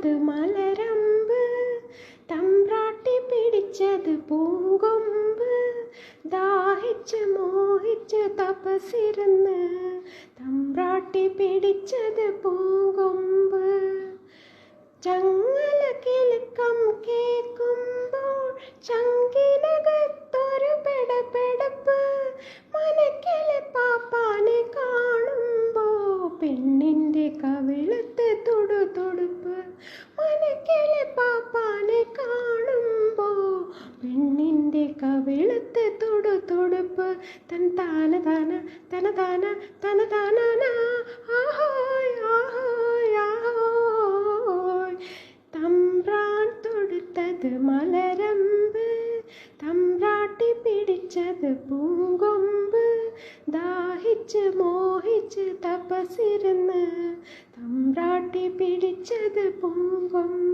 തൊടുത്തത് മലരമ്പ്, തമ്പ്രാട്ടി പിടിച്ചത് പൂങ്കൊമ്പ്. ദാഹിച്ച് മോഹിച്ച് തപസിരുന്ന് തമ്പ്രാട്ടി പിടിച്ചത് പൂങ്കൊമ്പ്. ചങ്ങല കിലുക്കം കേൾക്കുമ്പോൾ ചങ്കിനകത്തൊരു പെടപെടപ്പ്. മനക്കിലെ പാപ്പാനെ കാണുമ്പോ പെണ്ണിന്റെ കവിളത്ത് തുടുതുടുപ്പ്. മനക്കിലെ പാപ്പാനെ കാണുമ്പോ പെണ്ണിന്റെ കവിളത്ത് തുടുതുടുപ്പ്. തൻ താന താന തന താന തന താന ആഹോയ് ആഹോയ് ആഹോയ്. തമ്പ്രാൻ തൊടുത്തത് മലരമ്പ്, തമ്പ്രാട്ടി പിടിച്ചത് പൂങ്കൊമ്പ്. ദാഹിച്ച് മോഹിച്ച് തപസിരുന്ന് തമ്പ്രാട്ടി പിടിച്ചത് പൂങ്കൊമ്പ്.